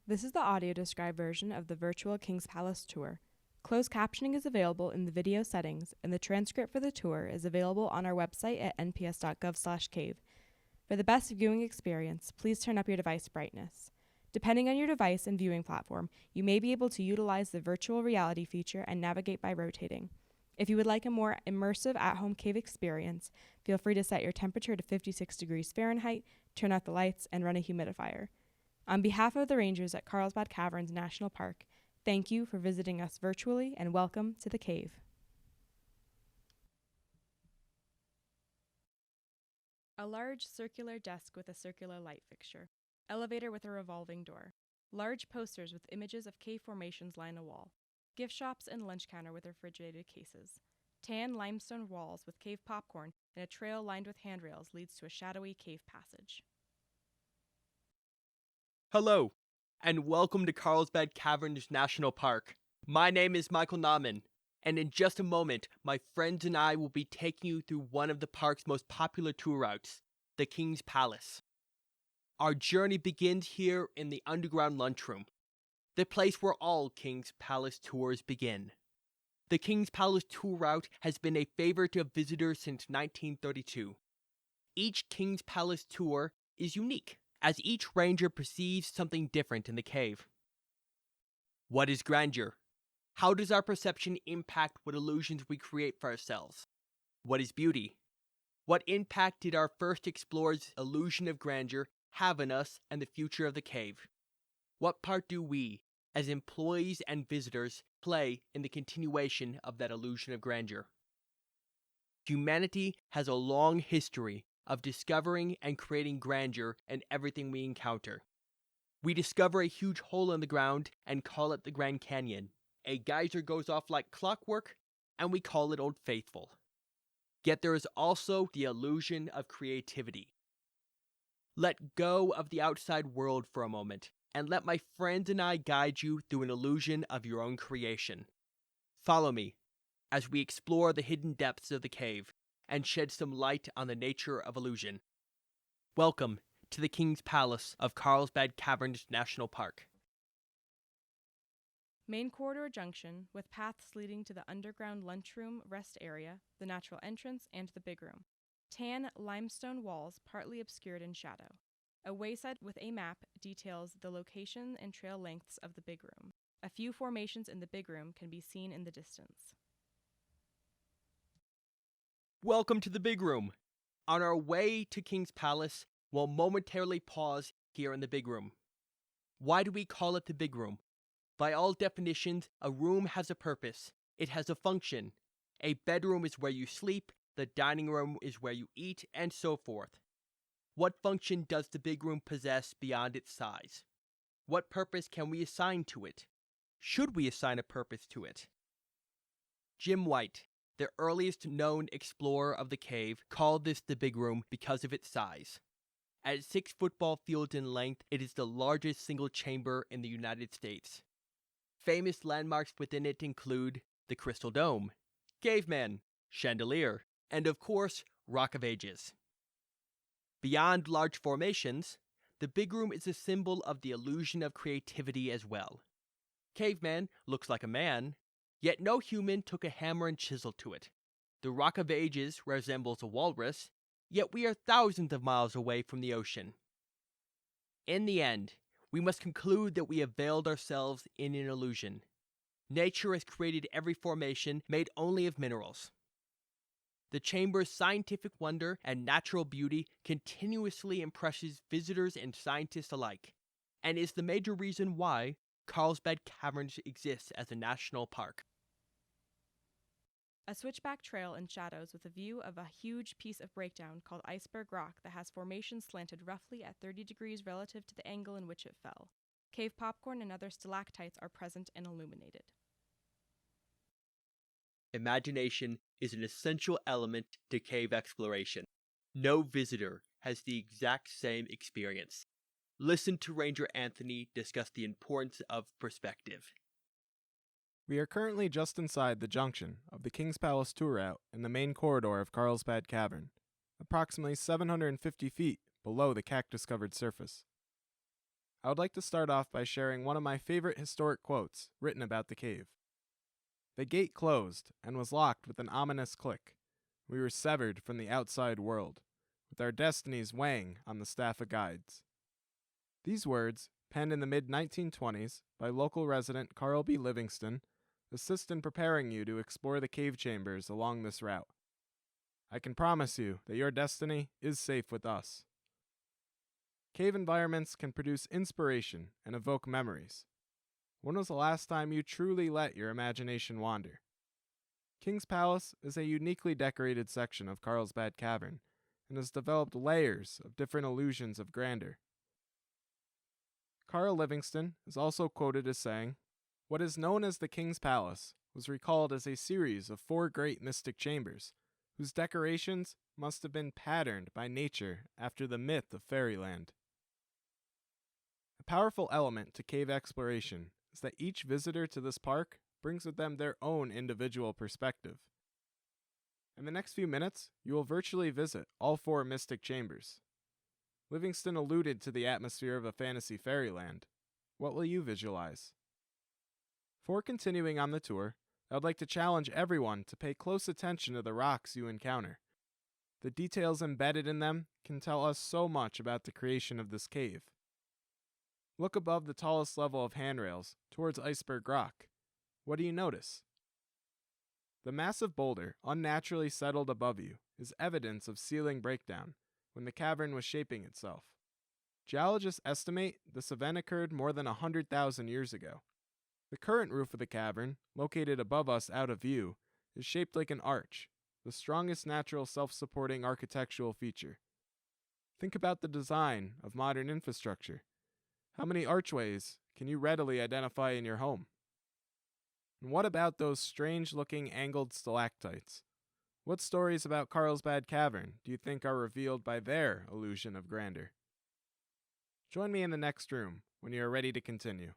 This is the audio described version of the virtual King's Palace tour. Closed captioning is available in the video settings, and the transcript for the tour is available on our website at nps.gov/cave. For the best viewing experience, please turn up your device brightness. Depending on your device and viewing platform, you may be able to utilize the virtual reality feature and navigate by rotating. If you would like a more immersive at-home cave experience, feel free to set your temperature to 56 degrees Fahrenheit, turn out the lights, and run a humidifier. On behalf of the rangers at Carlsbad Caverns National Park, thank you for visiting us virtually and welcome to the cave. A large circular desk with a circular light fixture. Elevator with a revolving door. Large posters with images of cave formations line a wall. Gift shops and lunch counter with refrigerated cases. Tan limestone walls with cave popcorn and a trail lined with handrails leads to a shadowy cave passage. Hello, and welcome to Carlsbad Caverns National Park. My name is Michael Nauman, and in just a moment, my friends and I will be taking you through one of the park's most popular tour routes, the King's Palace. Our journey begins here in the underground lunchroom, the place where all King's Palace tours begin. The King's Palace tour route has been a favorite of visitors since 1932. Each King's Palace tour is unique, as each ranger perceives something different in the cave. What is grandeur? How does our perception impact what illusions we create for ourselves? What is beauty? What impact did our first explorers' illusion of grandeur have on us and the future of the cave? What part do we, as employees and visitors, play in the continuation of that illusion of grandeur? Humanity has a long history of discovering and creating grandeur in everything we encounter. We discover a huge hole in the ground and call it the Grand Canyon. A geyser goes off like clockwork, and we call it Old Faithful. Yet there is also the illusion of creativity. Let go of the outside world for a moment, and let my friends and I guide you through an illusion of your own creation. Follow me as we explore the hidden depths of the cave and shed some light on the nature of illusion. Welcome to the King's Palace of Carlsbad Caverns National Park. Main corridor junction with paths leading to the underground lunchroom rest area, the natural entrance, and the big room. Tan limestone walls partly obscured in shadow. A wayside with a map details the location and trail lengths of the big room. A few formations in the big room can be seen in the distance. Welcome to the big room. On our way to King's Palace, we'll momentarily pause here in the big room. Why do we call it the big room? By all definitions, a room has a purpose. It has a function. A bedroom is where you sleep, the dining room is where you eat, and so forth. What function does the big room possess beyond its size? What purpose can we assign to it? Should we assign a purpose to it? Jim White, the earliest known explorer of the cave, called this the big room because of its size. At 6 football fields in length, it is the largest single chamber in the United States. Famous landmarks within it include the Crystal Dome, Caveman, Chandelier, and of course, Rock of Ages. Beyond large formations, the big room is a symbol of the illusion of creativity as well. Caveman looks like a man, yet no human took a hammer and chisel to it. The Rock of Ages resembles a walrus, yet we are thousands of miles away from the ocean. In the end, we must conclude that we have veiled ourselves in an illusion. Nature has created every formation made only of minerals. The chamber's scientific wonder and natural beauty continuously impresses visitors and scientists alike, and is the major reason why Carlsbad Caverns exists as a national park. A switchback trail in shadows with a view of a huge piece of breakdown called Iceberg Rock that has formations slanted roughly at 30 degrees relative to the angle in which it fell. Cave popcorn and other stalactites are present and illuminated. Imagination is an essential element to cave exploration. No visitor has the exact same experience. Listen to Ranger Anthony discuss the importance of perspective. We are currently just inside the junction of the King's Palace tour route in the main corridor of Carlsbad Cavern, approximately 750 feet below the cactus-covered surface. I would like to start off by sharing one of my favorite historic quotes written about the cave. The gate closed and was locked with an ominous click. We were severed from the outside world, with our destinies weighing on the staff of guides. These words, penned in the mid-1920s by local resident Carl B. Livingston, assist in preparing you to explore the cave chambers along this route. I can promise you that your destiny is safe with us. Cave environments can produce inspiration and evoke memories. When was the last time you truly let your imagination wander? King's Palace is a uniquely decorated section of Carlsbad Cavern and has developed layers of different illusions of grandeur. Carl Livingston is also quoted as saying, "What is known as the King's Palace was recalled as a series of 4 great mystic chambers, whose decorations must have been patterned by nature after the myth of fairyland." A powerful element to cave exploration is that each visitor to this park brings with them their own individual perspective. In the next few minutes, you will virtually visit all 4 mystic chambers. Livingston alluded to the atmosphere of a fantasy fairyland. What will you visualize? Before continuing on the tour, I would like to challenge everyone to pay close attention to the rocks you encounter. The details embedded in them can tell us so much about the creation of this cave. Look above the tallest level of handrails, towards Iceberg Rock. What do you notice? The massive boulder unnaturally settled above you is evidence of ceiling breakdown when the cavern was shaping itself. Geologists estimate this event occurred more than 100,000 years ago. The current roof of the cavern, located above us out of view, is shaped like an arch, the strongest natural self-supporting architectural feature. Think about the design of modern infrastructure. How many archways can you readily identify in your home? And what about those strange-looking angled stalactites? What stories about Carlsbad Cavern do you think are revealed by their illusion of grandeur? Join me in the next room when you are ready to continue.